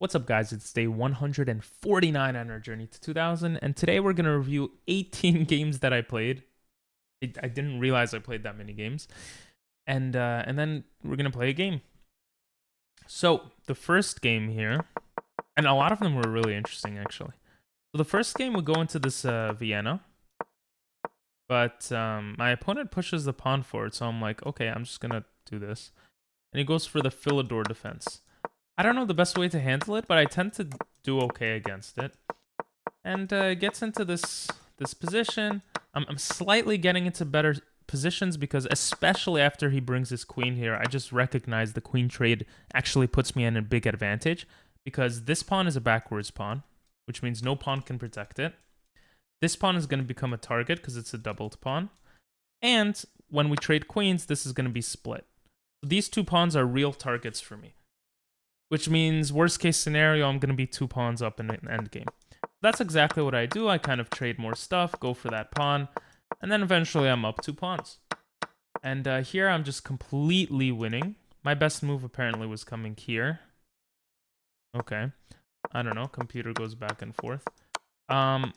What's up, guys? It's day 149 on our journey to 2000, and today we're going to review 18 games that I played. I didn't realize I played that many games. And then we're going to play a game. So, the first game here, and a lot of them were really interesting, actually. So, the first game we go into this Vienna, but my opponent pushes the pawn forward, so I'm like, okay, I'm just going to do this. And he goes for the Philidor defense. I don't know the best way to handle it, but I tend to do okay against it. And gets into this position. I'm slightly getting into better positions because especially after he brings his queen here, I just recognize the queen trade actually puts me in a big advantage because this pawn is a backwards pawn, which means no pawn can protect it. This pawn is going to become a target because it's a doubled pawn. And when we trade queens, this is going to be split. So these two pawns are real targets for me. Which means, worst case scenario, I'm going to be 2 pawns up in an endgame. That's exactly what I do. I kind of trade more stuff, go for that pawn, and then eventually I'm up 2 pawns. And here I'm just completely winning. My best move apparently was coming here. Okay. I don't know. Computer goes back and forth. But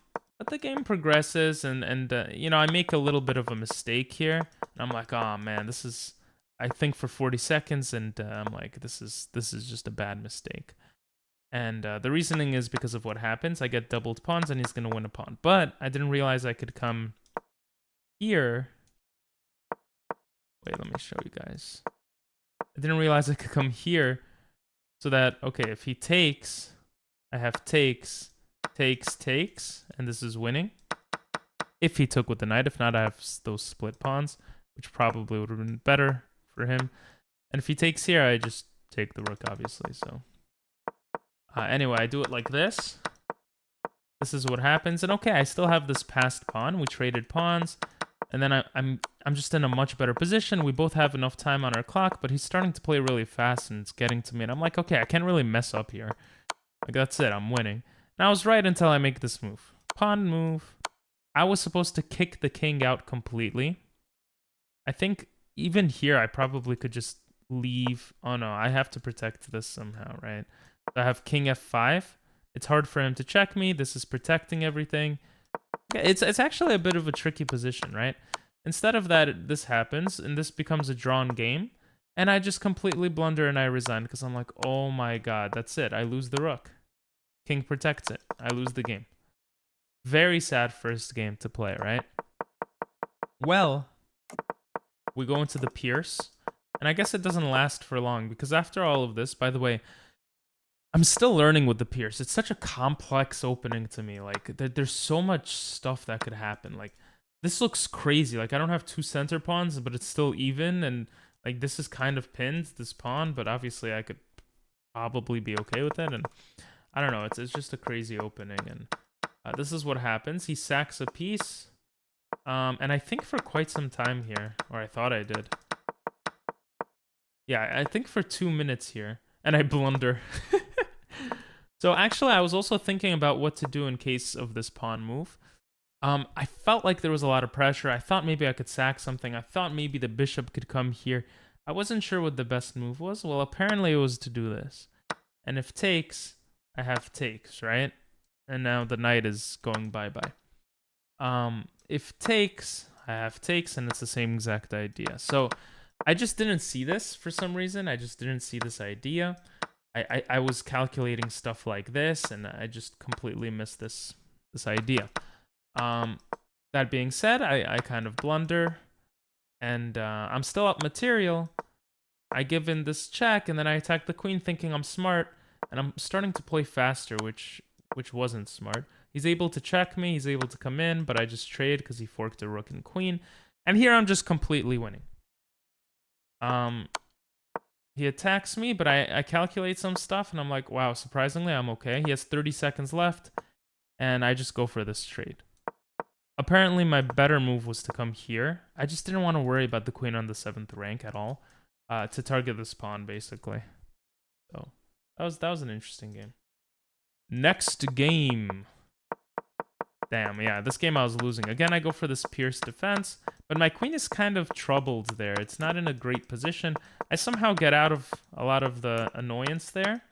the game progresses, and you know, I make a little bit of a mistake here. And I'm like, oh man, this is... I think for 40 seconds, and I'm like, this is just a bad mistake. And the reasoning is because of what happens. I get doubled pawns, and he's going to win a pawn. But I didn't realize I could come here. Wait, let me show you guys. I didn't realize I could come here so that, okay, if he takes, I have takes, and this is winning. If he took with the knight. If not, I have those split pawns, which probably would have been better for him. And if he takes here, I just take the rook, obviously. So anyway, I do it like this. This is what happens. And okay, I still have this passed pawn. We traded pawns. And then I'm just in a much better position. We both have enough time on our clock, but he's starting to play really fast and it's getting to me. And I'm like, okay, I can't really mess up here. Like, that's it. I'm winning. And I was right until I make this move. Pawn move. I was supposed to kick the king out completely. I think even here, I probably could just leave. Oh no, I have to protect this somehow, right? So I have king f5. It's hard for him to check me. This is protecting everything. It's actually a bit of a tricky position, right? Instead of that, this happens, and this becomes a drawn game. And I just completely blunder and I resign because I'm like, oh my god, that's it. I lose the rook. King protects it. I lose the game. Very sad first game to play, right? Well, we go into the Pierce, and I guess it doesn't last for long, because after all of this, by the way, I'm still learning with the Pierce. It's such a complex opening to me. Like, there's so much stuff that could happen. Like, this looks crazy. Like, I don't have 2 center pawns, but it's still even, and, like, this is kind of pinned, this pawn, but obviously I could probably be okay with it, and I don't know. It's just a crazy opening, and this is what happens. He sacks a piece. And I think for quite some time here, or I thought I did. Yeah, I think for 2 minutes here, and I blunder. So actually, I was also thinking about what to do in case of this pawn move. I felt like there was a lot of pressure. I thought maybe I could sack something. I thought maybe the bishop could come here. I wasn't sure what the best move was. Well, apparently it was to do this. And if takes, I have takes, right? And now the knight is going bye-bye. If takes, I have takes, and it's the same exact idea. So I just didn't see this for some reason. I just didn't see this idea. I was calculating stuff like this, and I just completely missed this idea. That being said, I kind of blunder, and I'm still up material. I give in this check, and then I attack the queen thinking I'm smart, and I'm starting to play faster, which wasn't smart. He's able to check me, he's able to come in, but I just trade because he forked a rook and queen. And here I'm just completely winning. He attacks me, but I calculate some stuff, and I'm like, wow, surprisingly, I'm okay. He has 30 seconds left, and I just go for this trade. Apparently, my better move was to come here. I just didn't want to worry about the queen on the 7th rank at all, to target this pawn, basically. So, that was an interesting game. Next game. Damn, yeah, this game I was losing. Again, I go for this Pierce defense, but my queen is kind of troubled there. It's not in a great position. I somehow get out of a lot of the annoyance there.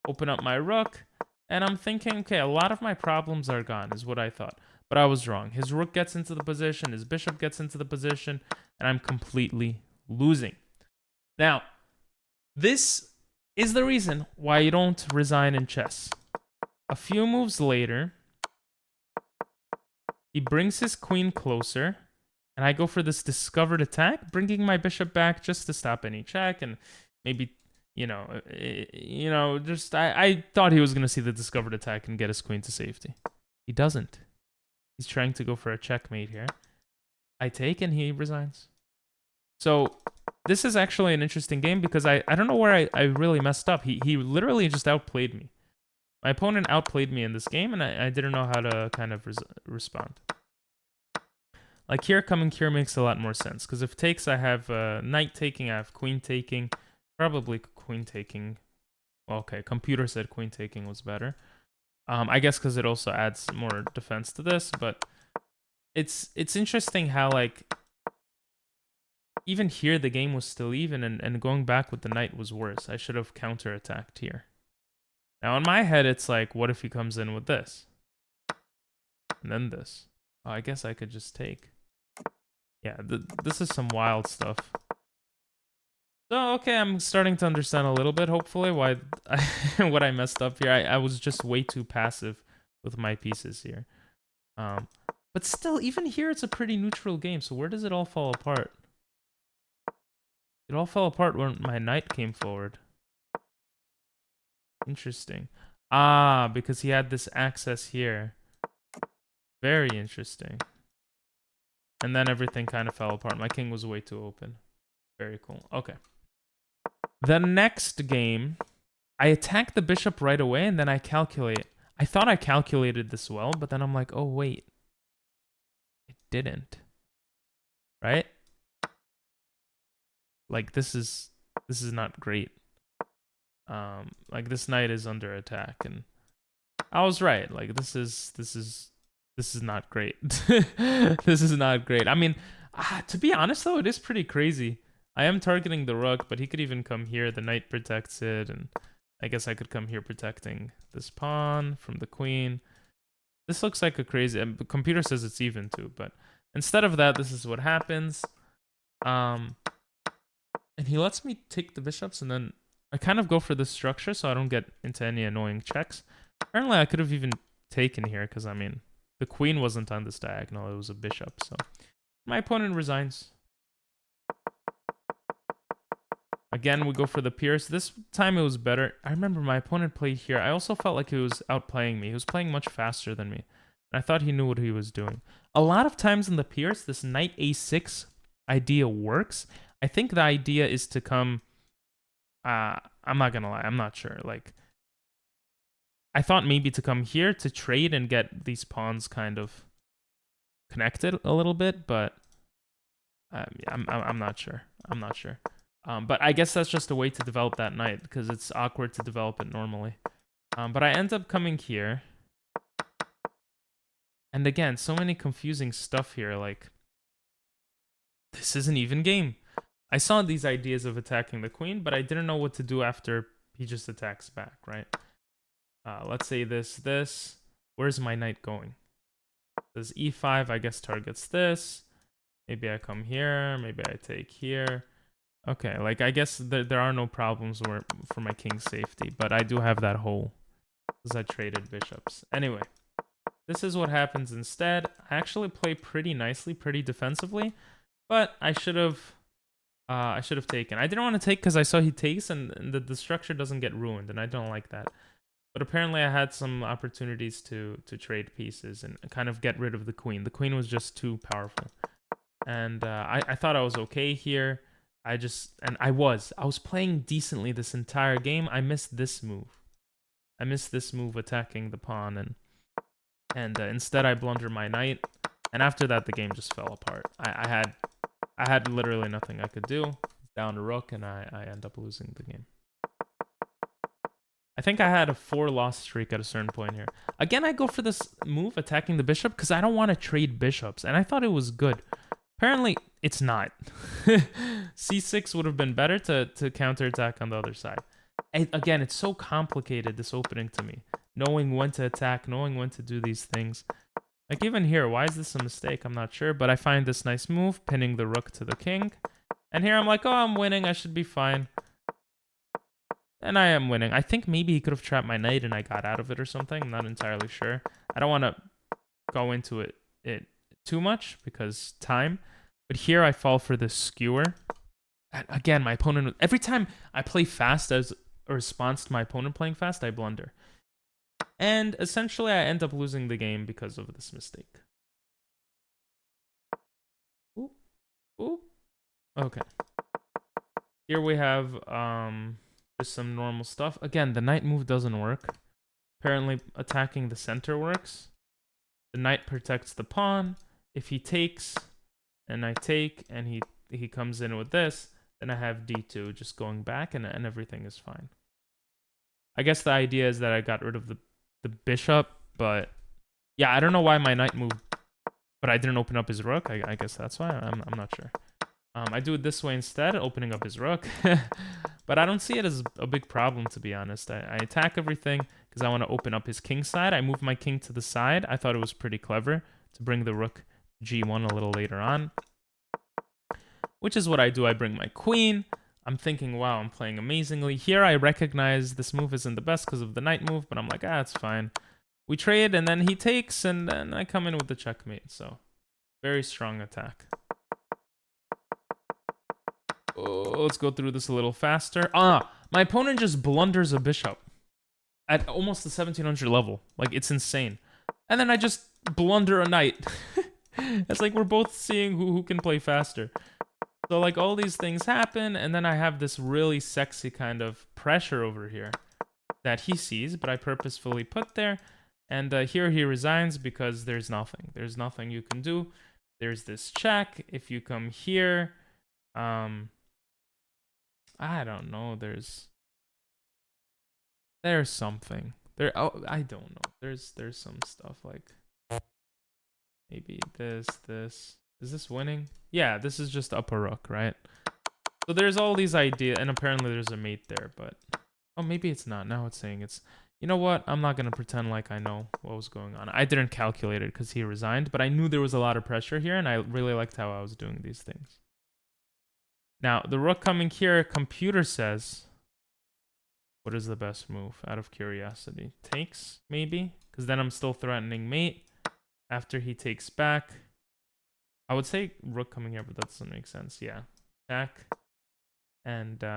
open up my rook, and I'm thinking, okay, a lot of my problems are gone, is what I thought. But I was wrong. His rook gets into the position, his bishop gets into the position, and I'm completely losing. Now, this is the reason why you don't resign in chess. A few moves later, he brings his queen closer, and I go for this discovered attack, bringing my bishop back just to stop any check, and maybe, just I thought he was going to see the discovered attack and get his queen to safety. He doesn't. He's trying to go for a checkmate here. I take, and he resigns. So this is actually an interesting game because I don't know where I really messed up. He literally just outplayed me. My opponent outplayed me in this game, and I didn't know how to kind of respond. Like here, coming here makes a lot more sense, because if takes, I have knight taking, I have queen taking, probably queen taking. Well, okay, computer said queen taking was better. I guess because it also adds more defense to this, but it's interesting how, like, even here the game was still even, and going back with the knight was worse. I should have counterattacked here. Now in my head, it's like, what if he comes in with this? And then this. Oh, I guess I could just take. Yeah, this is some wild stuff. So, okay, I'm starting to understand a little bit, hopefully, why what I messed up here. I was just way too passive with my pieces here. But still, even here, it's a pretty neutral game. So where does it all fall apart? It all fell apart when my knight came forward. Interesting. Ah, because he had this access here. Very interesting. And then everything kind of fell apart. My king was way too open. Very cool. Okay. The next game, I attack the bishop right away, and then I calculate. I thought I calculated this well, but then I'm like, oh, wait. It didn't. Right? Like, this is not great. Like, this knight is under attack, and I was right. Like, this is not great. This is not great. I mean, to be honest, though, it is pretty crazy. I am targeting the rook, but he could even come here. The knight protects it, and I guess I could come here protecting this pawn from the queen. This looks like a crazy... The computer says it's even too, but instead of that, this is what happens. And he lets me take the bishops, and then I kind of go for this structure so I don't get into any annoying checks. Apparently, I could have even taken here, because, I mean, the queen wasn't on this diagonal. It was a bishop, so... My opponent resigns. Again, we go for the pierce. This time it was better. I remember my opponent played here. I also felt like he was outplaying me. He was playing much faster than me. And I thought he knew what he was doing. A lot of times in the pierce, this knight a6 idea works. I think the idea is to come... I'm not gonna lie. I'm not sure. Like, I thought maybe to come here to trade and get these pawns kind of connected a little bit, but I'm not sure. I'm not sure. But I guess that's just a way to develop that knight, because it's awkward to develop it normally. But I end up coming here. And again, so many confusing stuff here. Like, this is an even game. I saw these ideas of attacking the queen, but I didn't know what to do after he just attacks back, right? Let's say this. Where's my knight going? This e5, I guess, targets this. Maybe I come here. Maybe I take here. Okay, like, I guess there are no problems for my king's safety, but I do have that hole because I traded bishops. Anyway, this is what happens instead. I actually play pretty nicely, pretty defensively, but I should have taken. I didn't want to take because I saw he takes, and the structure doesn't get ruined, and I don't like that. But apparently I had some opportunities to trade pieces and kind of get rid of the queen. The queen was just too powerful. And I thought I was okay here. I was playing decently this entire game. I missed this move. I missed this move attacking the pawn, and instead I blunder my knight. And after that, the game just fell apart. I had literally nothing I could do. Down to rook, and I end up losing the game. I think I had a 4-loss streak at a certain point here. Again, I go for this move, attacking the bishop, because I don't want to trade bishops, and I thought it was good. Apparently, it's not. C6 would have been better to counterattack on the other side. Again, it's so complicated, this opening to me. Knowing when to attack, knowing when to do these things. Like even here, why is this a mistake? I'm not sure, but I find this nice move, pinning the rook to the king. And here I'm like, oh, I'm winning, I should be fine. And I am winning. I think maybe he could have trapped my knight and I got out of it or something. I'm not entirely sure. I don't want to go into it too much because time. But here I fall for this skewer. And again, my opponent... Every time I play fast as a response to my opponent playing fast, I blunder. And essentially, I end up losing the game because of this mistake. Ooh. Ooh. Okay. Here we have just some normal stuff. Again, the knight move doesn't work. Apparently, attacking the center works. The knight protects the pawn. If he takes, and I take, and he comes in with this, then I have d2 just going back, and everything is fine. I guess the idea is that I got rid of the bishop, but yeah, I don't know why my knight moved, but I didn't open up his rook. I guess that's why. I'm not sure. I do it this way instead, opening up his rook. But I don't see it as a big problem, to be honest. I attack everything because I want to open up his king side. I move my king to the side. I thought it was pretty clever to bring the rook g1 a little later on, which is what I do. I bring my queen. I'm thinking, wow, I'm playing amazingly. Here I recognize this move isn't the best because of the knight move, but I'm like, it's fine. We trade, and then he takes, and then I come in with the checkmate. So, very strong attack. Oh, let's go through this a little faster. My opponent just blunders a bishop at almost the 1700 level. Like, it's insane. And then I just blunder a knight. It's like we're both seeing who can play faster. So, like, all these things happen, and then I have this really sexy kind of pressure over here that he sees, but I purposefully put there. And here he resigns because there's nothing. There's nothing you can do. There's this check. If you come here... I don't know. There's something there. Oh, I don't know. There's some stuff like maybe this. Is this winning? Yeah, this is just up a rook, right? So there's all these ideas, and apparently there's a mate there, but oh, maybe it's not. Now it's saying it's. You know what? I'm not gonna pretend like I know what was going on. I didn't calculate it because he resigned, but I knew there was a lot of pressure here, and I really liked how I was doing these things. Now, the rook coming here, computer says, what is the best move out of curiosity? Takes, maybe? Because then I'm still threatening mate. After he takes back, I would say rook coming here, but that doesn't make sense. Yeah, attack. And, if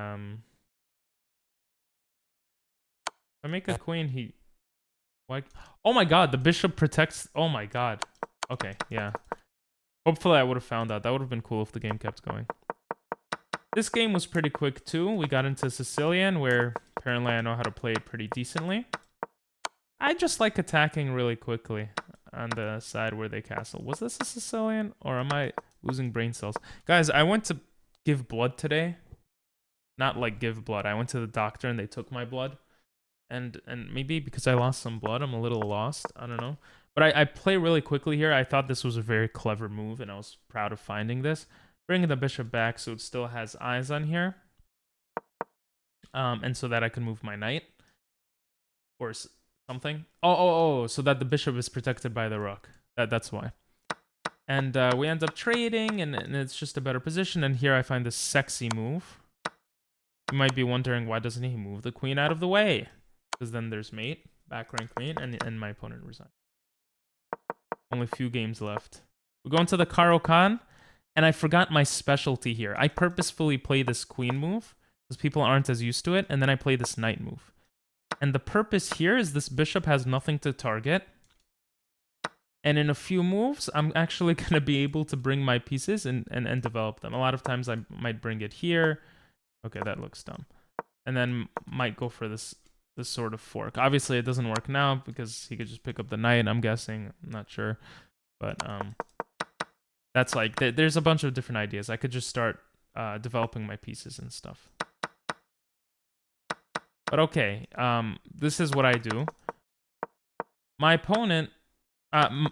I make a queen, he... Like, oh my god, the bishop protects... Oh my god. Okay, yeah. Hopefully I would have found out. That would have been cool if the game kept going. This game was pretty quick too. We got into Sicilian, where apparently I know how to play it pretty decently. I just like attacking really quickly on the side where they castle. Was this a Sicilian, or am I losing brain cells? Guys, I went to give blood today. Not like give blood. I went to the doctor and they took my blood. And maybe because I lost some blood, I'm a little lost. I don't know. But I play really quickly here. I thought this was a very clever move, and I was proud of finding this. Bringing the bishop back so it still has eyes on here. And so that I can move my knight. Or something. Oh, so that the bishop is protected by the rook. That's why. And we end up trading, and it's just a better position. And here I find this sexy move. You might be wondering, why doesn't he move the queen out of the way? Because then there's mate, back rank mate, and my opponent resigns. Only a few games left. We go into the Caro-Kann. And I forgot my specialty here. I purposefully play this queen move because people aren't as used to it, and then I play this knight move. And the purpose here is this bishop has nothing to target. And in a few moves, I'm actually going to be able to bring my pieces and develop them. A lot of times I might bring it here. Okay, that looks dumb. And then might go for this sort of fork. Obviously, it doesn't work now because he could just pick up the knight, I'm guessing. I'm not sure. But... that's like, there's a bunch of different ideas. I could just start developing my pieces and stuff. But okay, this is what I do. My opponent,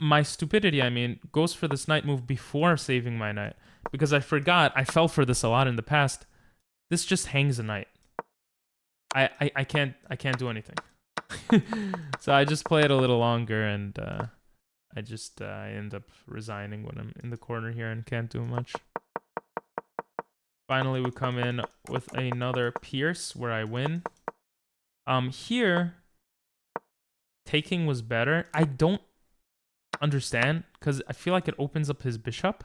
my stupidity, I mean, goes for this knight move before saving my knight. Because I forgot, I fell for this a lot in the past. This just hangs a knight. I can't do anything. So I just play it a little longer, and I end up resigning when I'm in the corner here and can't do much. Finally, we come in with another Pierce where I win. Here, taking was better. I don't understand because I feel like it opens up his bishop.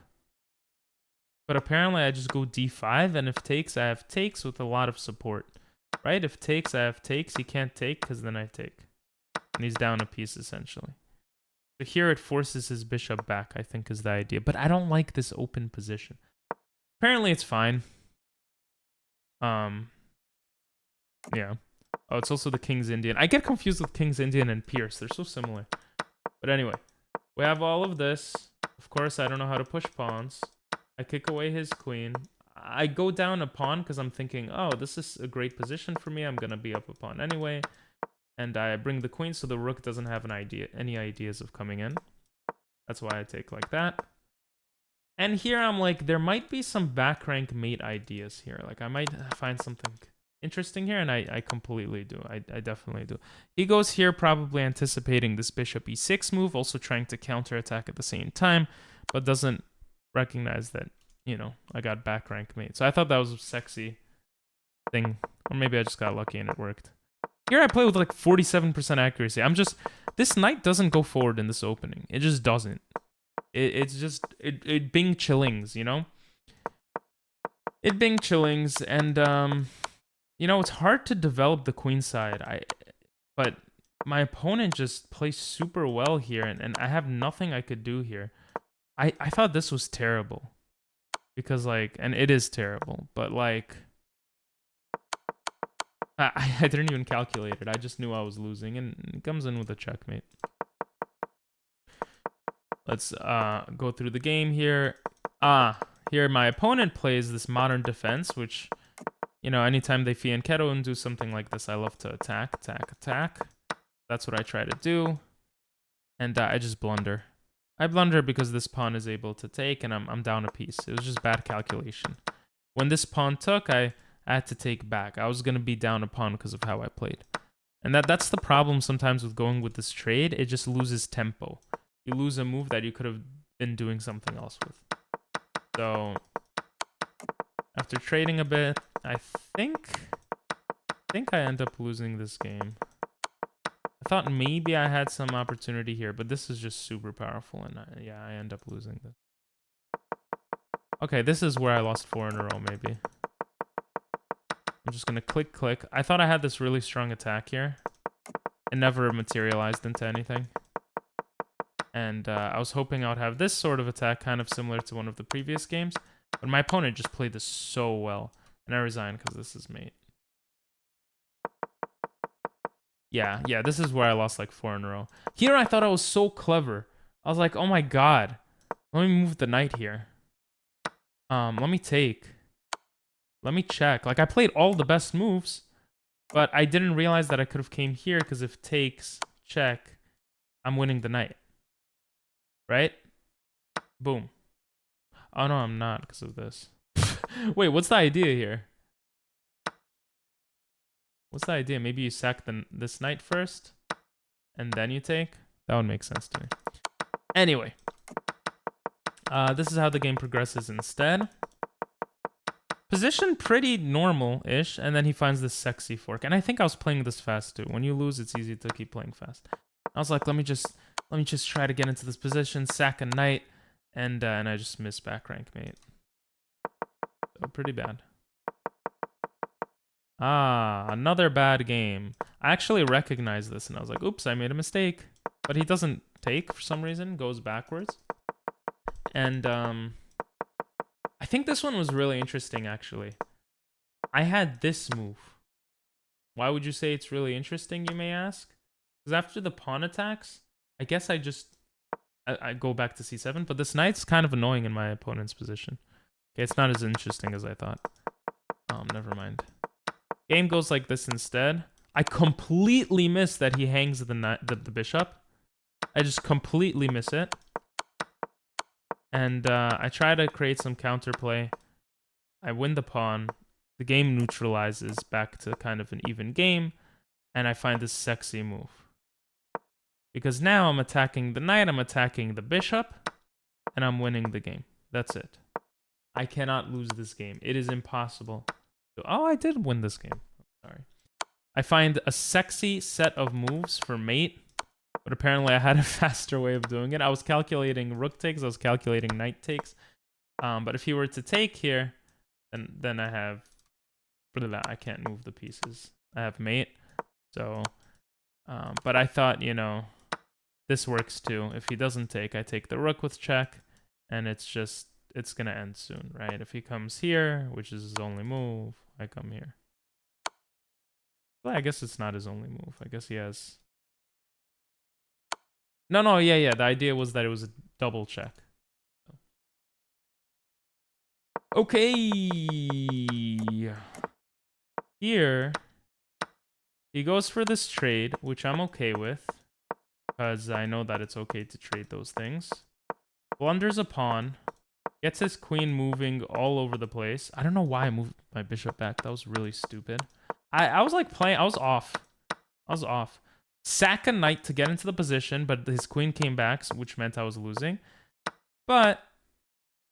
But apparently I just go d5, and if takes, I have takes with a lot of support. Right? If takes, I have takes. He can't take because then I take. And he's down a piece, essentially. So here it forces his bishop back, I think, is the idea. But I don't like this open position. Apparently it's fine. Yeah. Oh, it's also the King's Indian. I get confused with King's Indian and Pierce. They're so similar. But anyway, we have all of this. Of course, I don't know how to push pawns. I kick away his queen. I go down a pawn because I'm thinking, oh, this is a great position for me. I'm going to be up a pawn anyway. And I bring the queen so the rook doesn't have any ideas of coming in. That's why I take like that. And here I'm like, there might be some back rank mate ideas here. Like I might find something interesting here, and I completely do. I definitely do. He goes here probably anticipating this bishop e6 move, also trying to counterattack at the same time, but doesn't recognize that, you know, I got back rank mate. So I thought that was a sexy thing. Or maybe I just got lucky and it worked. Here I play with like 47% accuracy. This knight doesn't go forward in this opening. It just doesn't. It Bing Chillings, you know? It Bing Chillings, and you know, it's hard to develop the queen side. But my opponent just plays super well here, and I have nothing I could do here. I thought this was terrible. Because, like, and it is terrible, but, like, I didn't even calculate it. I just knew I was losing, and it comes in with a checkmate. Let's go through the game here. Here my opponent plays this modern defense, which, you know, anytime they fianchetto and do something like this, I love to attack, attack, attack. That's what I try to do. And I just blunder. I blunder because this pawn is able to take, and I'm down a piece. It was just bad calculation. When this pawn took, I had to take back. I was going to be down a pawn because of how I played. And that's the problem sometimes with going with this trade. It just loses tempo. You lose a move that you could have been doing something else with. So, after trading a bit, I think I end up losing this game. I thought maybe I had some opportunity here, but this is just super powerful, and yeah, I end up losing this. Okay, this is where I lost 4 in a row, maybe. I'm just gonna click, click. I thought I had this really strong attack here. It never materialized into anything. And I was hoping I would have this sort of attack, kind of similar to one of the previous games. But my opponent just played this so well. And I resigned because this is mate. Yeah, this is where I lost like 4 in a row. Here I thought I was so clever. I was like, oh my god. Let me move the knight here. Let me take. Let me check. Like, I played all the best moves. But I didn't realize that I could have came here, because if takes, check, I'm winning the knight. Right? Boom. Oh no, I'm not because of this. Wait, what's the idea here? What's the idea? Maybe you sack this knight first, and then you take? That would make sense to me. Anyway. This is how the game progresses instead. Position pretty normal-ish, and then he finds this sexy fork. And I think I was playing this fast too. When you lose, it's easy to keep playing fast. I was like, let me just try to get into this position, sack a knight, and I just miss back rank mate. So pretty bad. Another bad game. I actually recognized this, and I was like, oops, I made a mistake. But he doesn't take for some reason, goes backwards. And I think this one was really interesting, actually. I had this move. Why would you say it's really interesting, you may ask? Because after the pawn attacks, I guess I go back to c7, but this knight's kind of annoying in my opponent's position. Okay, it's not as interesting as I thought. Never mind. Game goes like this instead. I completely miss that he hangs the bishop. I just completely miss it. And I try to create some counterplay. I win the pawn. the game neutralizes back to kind of an even game, and I find this sexy move. Because now I'm attacking the knight, I'm attacking the bishop, and I'm winning the game. That's it. I cannot lose this game. It is impossible. Oh, I did win this game. Sorry. I find a sexy set of moves for mate, but apparently I had a faster way of doing it. I was calculating rook takes, I was calculating knight takes. But if he were to take here, then I have... I can't move the pieces. I have mate. So, but I thought, you know, this works too. If he doesn't take, I take the rook with check, and it's gonna end soon, right? If he comes here, which is his only move, I come here. Well, I guess it's not his only move. I guess he has... No, yeah. The idea was that it was a double check. Okay. Here, he goes for this trade, which I'm okay with, because I know that it's okay to trade those things. Blunders a pawn, gets his queen moving all over the place. I don't know why I moved my bishop back. That was really stupid. I was like playing, I was off. Sack a knight to get into the position, but his queen came back, which meant I was losing. But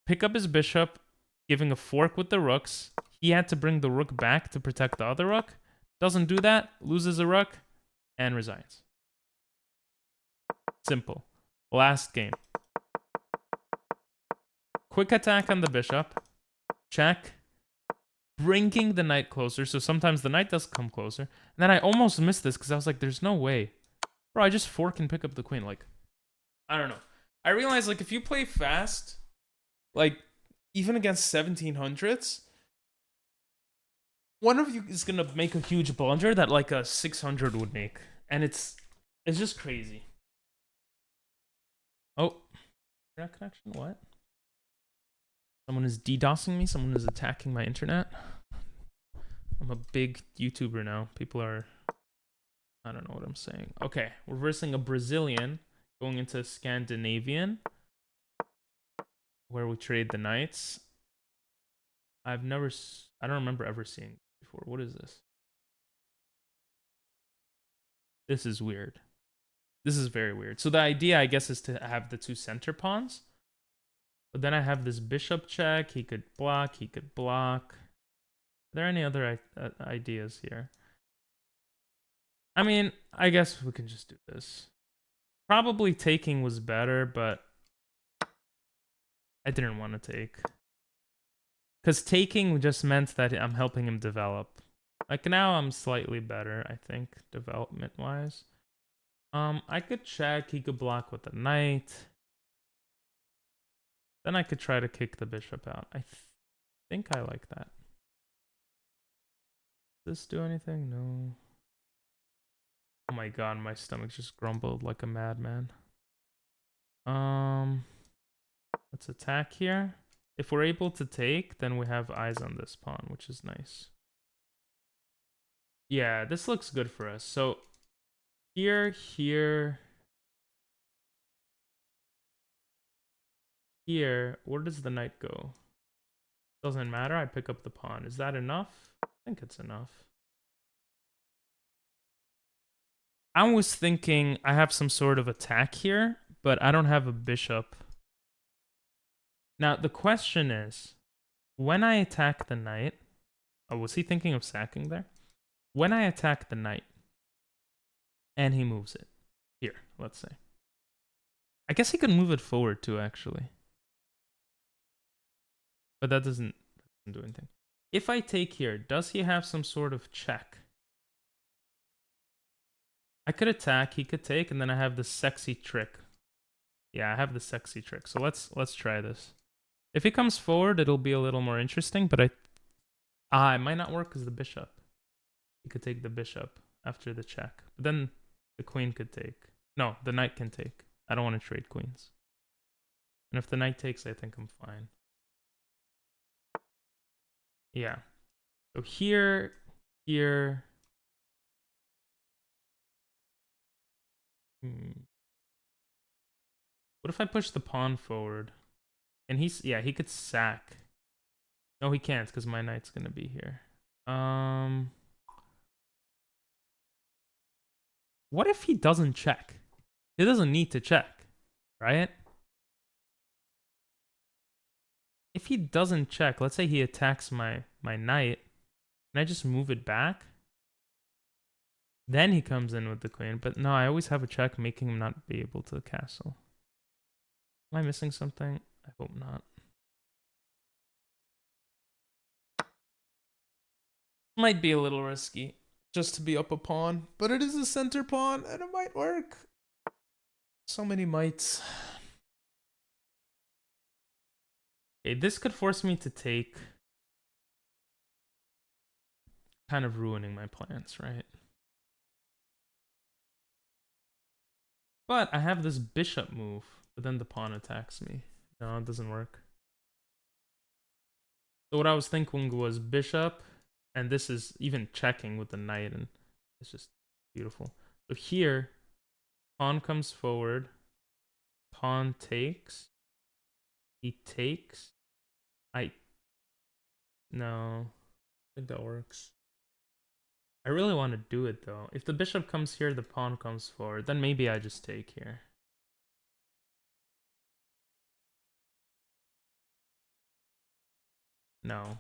pick up his bishop, giving a fork with the rooks. He had to bring the rook back to protect the other rook. Doesn't do that, loses a rook, and resigns. Simple. Last game. Quick attack on the bishop. Check. Bringing the knight closer, so sometimes the knight does come closer. And then I almost missed this because I was like, there's no way. Bro, I just fork and pick up the queen. Like, I don't know. I realized, like, if you play fast, like, even against 1700s, one of you is gonna make a huge blunder that like a 600 would make, and it's just crazy. Oh, internet connection? What? Someone is DDoSing me. Someone is attacking my internet. I'm a big YouTuber now. People are... I don't know what I'm saying. Okay, reversing a Brazilian, going into Scandinavian, where we trade the knights. I don't remember ever seeing it before. What is this? This is weird. This is very weird. So the idea, I guess, is to have the two center pawns. But then I have this bishop check. He could block. He could block. Are there any other ideas here? I mean, I guess we can just do this. Probably taking was better, but I didn't want to take. Because taking just meant that I'm helping him develop. Like now I'm slightly better, I think, development-wise. I could check. He could block with the knight. Then I could try to kick the bishop out. I think I like that. Does this do anything? No. Oh my god, my stomach just grumbled like a madman. Let's attack here. If we're able to take, then we have eyes on this pawn, which is nice. Yeah, this looks good for us. So here, where does the knight go? Doesn't matter. I pick up the pawn. Is that enough? I think it's enough. I was thinking I have some sort of attack here, but I don't have a bishop. Now, the question is, when I attack the knight... Oh, was he thinking of sacking there? When I attack the knight, and he moves it, here, let's say. I guess he could move it forward too, actually. But that doesn't do anything. If I take here, does he have some sort of check? I could attack, he could take, and then I have the sexy trick. Yeah, I have the sexy trick. So let's try this. If he comes forward, it'll be a little more interesting, but it might not work because the bishop. He could take the bishop after the check. But then the queen could take. No, the knight can take. I don't want to trade queens. And if the knight takes, I think I'm fine. Yeah. So here. What if I push the pawn forward? And he could sack. No, he can't because my knight's going to be here. What if he doesn't check? He doesn't need to check, right? If he doesn't check, let's say he attacks my knight, can I just move it back? Then he comes in with the queen. But no, I always have a check making him not be able to castle. Am I missing something? I hope not. Might be a little risky just to be up a pawn, but it is a center pawn and it might work. So many mites. Okay, this could force me to take, kind of ruining my plans, right? But I have this bishop move, but then the pawn attacks me. No, it doesn't work. So what I was thinking was bishop, and this is even checking with the knight, and it's just beautiful. So here, pawn comes forward, pawn takes, he takes, no, I think that works. I really want to do it though. If the bishop comes here, the pawn comes forward, then maybe I just take here. No.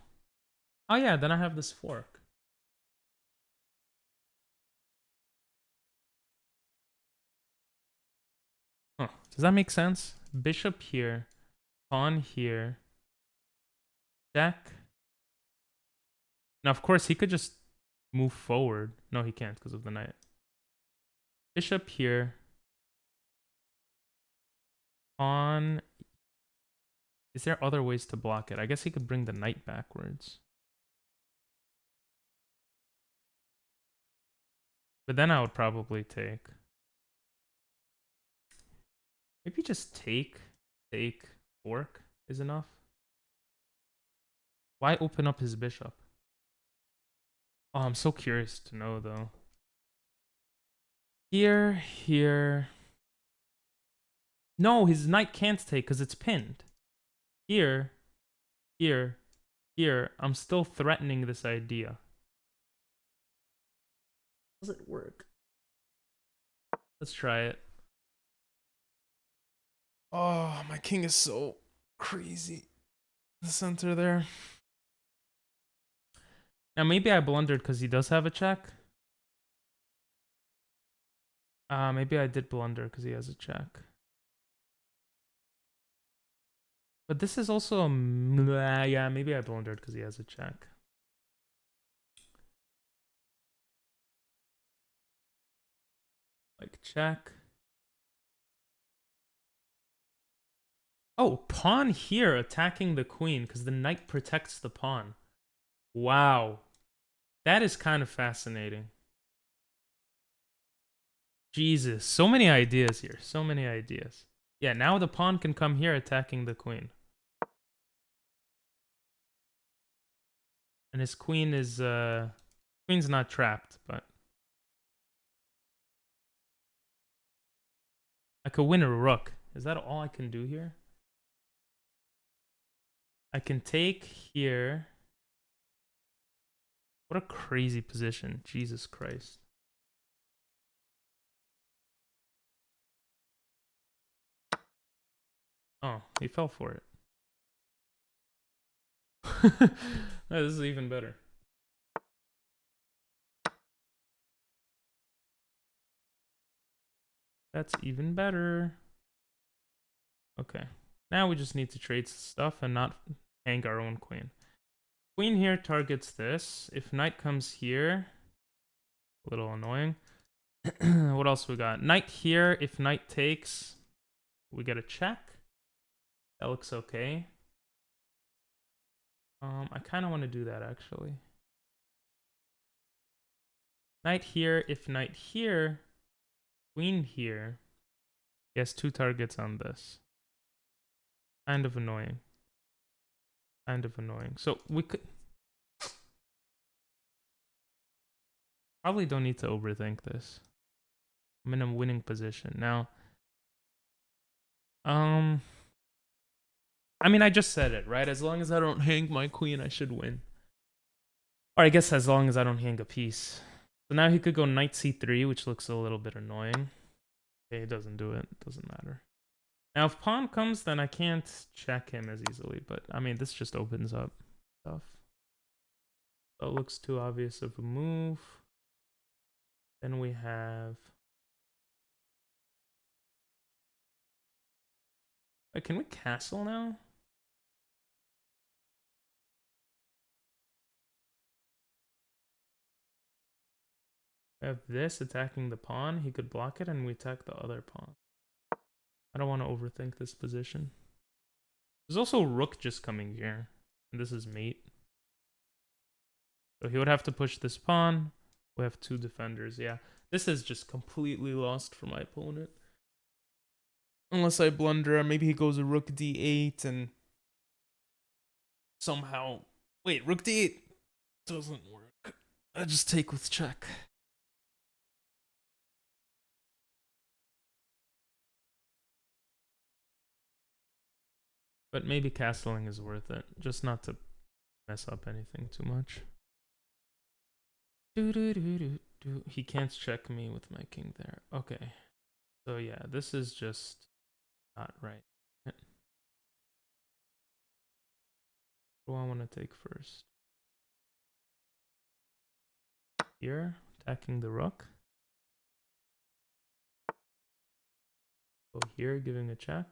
Oh yeah, then I have this fork. Huh. Does that make sense? Bishop here, pawn here, check. Now, of course, he could just move forward. No, he can't because of the knight. Bishop here, pawn. Is there other ways to block it? I guess he could bring the knight backwards. But then I would probably take. Maybe just take, fork is enough. Why open up his bishop? Oh, I'm so curious to know though. Here. No, his knight can't take because it's pinned. Here. I'm still threatening this idea. Does it work? Let's try it. Oh, my king is so crazy. The center there. Now maybe I blundered because he does have a check. Maybe I did blunder because he has a check. But this is also a... yeah, maybe I blundered because he has a check. Like check. Oh, pawn here attacking the queen because the knight protects the pawn. Wow. That is kind of fascinating. Jesus, so many ideas here. So many ideas. Yeah, now the pawn can come here attacking the queen. And his queen is, queen's not trapped, but I could win a rook. Is that all I can do here? I can take here. What a crazy position. Jesus Christ. Oh, he fell for it. Oh, this is even better. That's even better. Okay. Now we just need to trade stuff and not hang our own queen. Queen here targets this. If knight comes here, a little annoying. What else we got? Knight here. If knight takes, we get a check. That looks okay. I kind of want to do that actually. Knight here. If knight here, queen here. He has two targets on this. Kind of annoying. Kind of annoying. So we could probably don't need to overthink this. I'm in a winning position now. I mean, I just said it, right? As long as I don't hang my queen, I should win. Or I guess as long as I don't hang a piece. So now he could go knight c3, which looks a little bit annoying. Okay, he doesn't do it. Doesn't matter. Now, if pawn comes, then I can't check him as easily. But, I mean, this just opens up stuff. So it looks too obvious of a move. Then we have... Wait, can we castle now? We have this attacking the pawn. He could block it, and we attack the other pawn. I don't want to overthink this position. There's also rook just coming here. And this is mate. So he would have to push this pawn. We have two defenders, yeah. This is just completely lost for my opponent. Unless I blunder, maybe he goes a rook d8 and somehow... Wait, rook d8 doesn't work. I just take with check. But maybe castling is worth it, just not to mess up anything too much. He can't check me with my king there. Okay. So yeah, this is just not right. What do I want to take first? Here, attacking the rook. Go here, giving a check.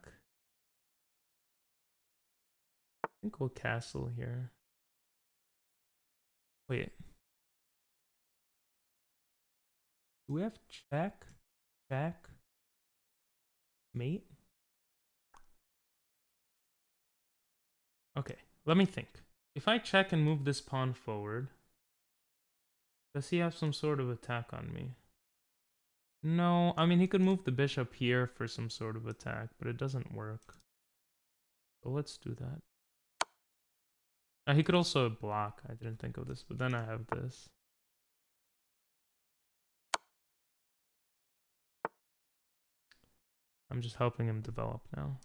I think we'll castle here. Wait. Do we have check? Check? Mate? Okay, let me think. If I check and move this pawn forward, does he have some sort of attack on me? No, I mean, he could move the bishop here for some sort of attack, but it doesn't work. So let's do that. He could also block. I didn't think of this, but then I have this. I'm just helping him develop now.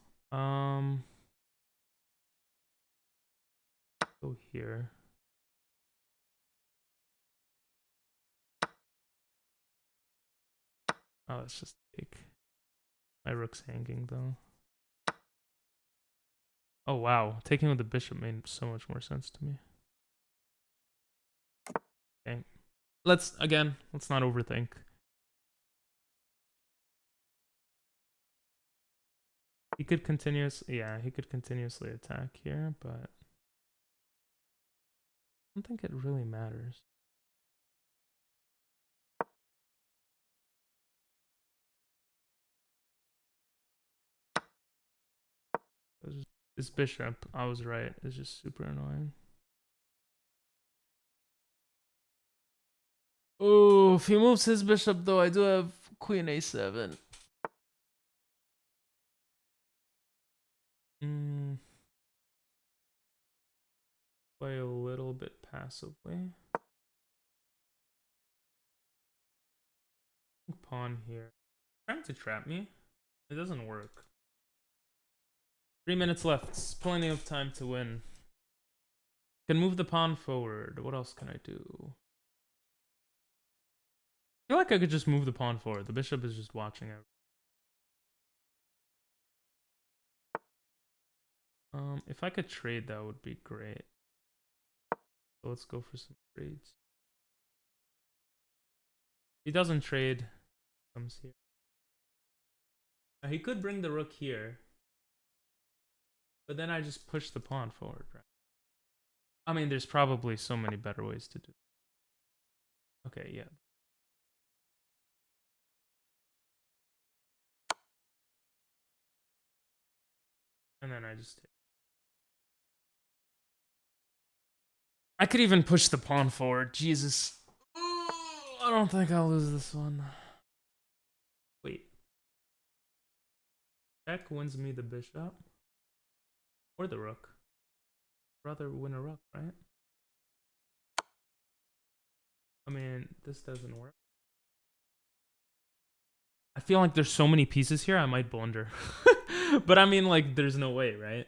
Go here. Oh, let's just take. My rook's hanging though. Oh wow, taking with the bishop made so much more sense to me. Okay. Let's not overthink. He could continuously attack here, but I don't think it really matters. This bishop, I was right, is just super annoying. Oh, if he moves his bishop though, I do have queen a7. Play a little bit passively. Pawn here. Trying to trap me. It doesn't work. 3 minutes left. It's plenty of time to win. Can move the pawn forward. What else can I do? I feel like I could just move the pawn forward. The bishop is just watching out. If I could trade, that would be great. So let's go for some trades. He doesn't trade. Comes here. He could bring the rook here. But then I just push the pawn forward, right? I mean, there's probably so many better ways to do it. Okay, yeah. And then I just take. I could even push the pawn forward. Jesus. I don't think I'll lose this one. Wait. Check wins me the bishop. Or the rook. I'd rather win a rook, right? I mean, this doesn't work. I feel like there's so many pieces here, I might blunder. But I mean, like, there's no way, right?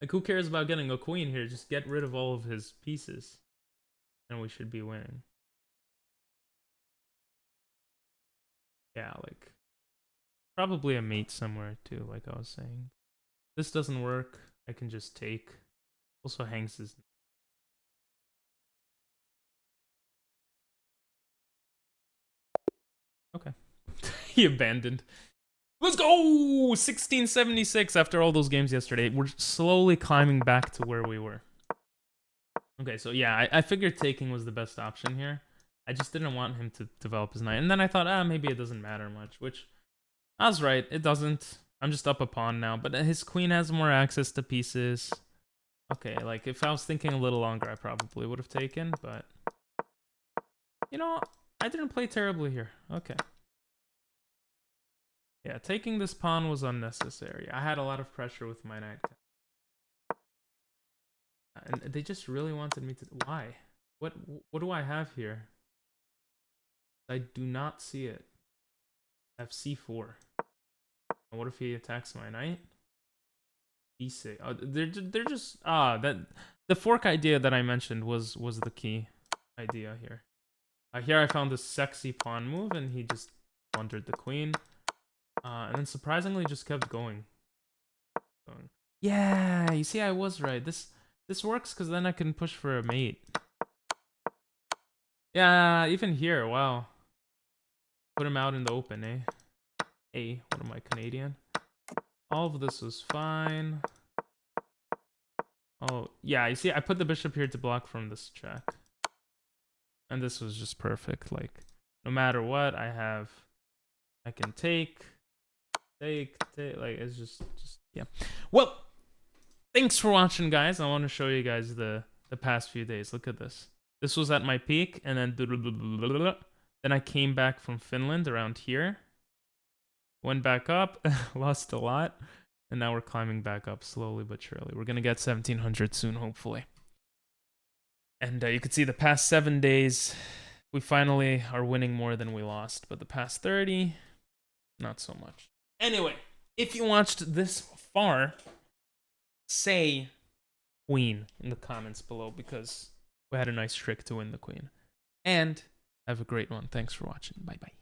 Like, who cares about getting a queen here? Just get rid of all of his pieces, and we should be winning. Yeah, like, probably a mate somewhere too, like I was saying. This doesn't work. I can just take. Also hangs his. Okay. He abandoned. Let's go! 1676 after all those games yesterday. We're slowly climbing back to where we were. Okay, so yeah, I figured taking was the best option here. I just didn't want him to develop his knight. And then I thought, maybe it doesn't matter much, which I was right. It doesn't. I'm just up a pawn now, but his queen has more access to pieces. Okay, like, if I was thinking a little longer, I probably would have taken, but... You know, I didn't play terribly here. Okay. Yeah, taking this pawn was unnecessary. I had a lot of pressure with my knight. And they just really wanted me to... Why? What do I have here? I do not see it. I have c4. And what if he attacks my knight? b6. Oh, they're just... that... The fork idea that I mentioned was the key idea here. Here I found this sexy pawn move, and he just blundered the queen. And then surprisingly just kept going. Yeah, you see, I was right. This works because then I can push for a mate. Yeah, even here, wow. Put him out in the open, eh? Hey, what am I, Canadian? All of this was fine. Oh, yeah, you see, I put the bishop here to block from this check. And this was just perfect. Like, no matter what, I can take, like, it's just, yeah. Well, thanks for watching, guys. I want to show you guys the past few days. Look at this. This was at my peak, and then I came back from Finland around here. Went back up, lost a lot, and now we're climbing back up slowly but surely. We're going to get 1700 soon, hopefully. And you can see the past 7 days, we finally are winning more than we lost. But the past 30, not so much. Anyway, if you watched this far, say queen in the comments below, because we had a nice trick to win the queen. And have a great one. Thanks for watching. Bye-bye.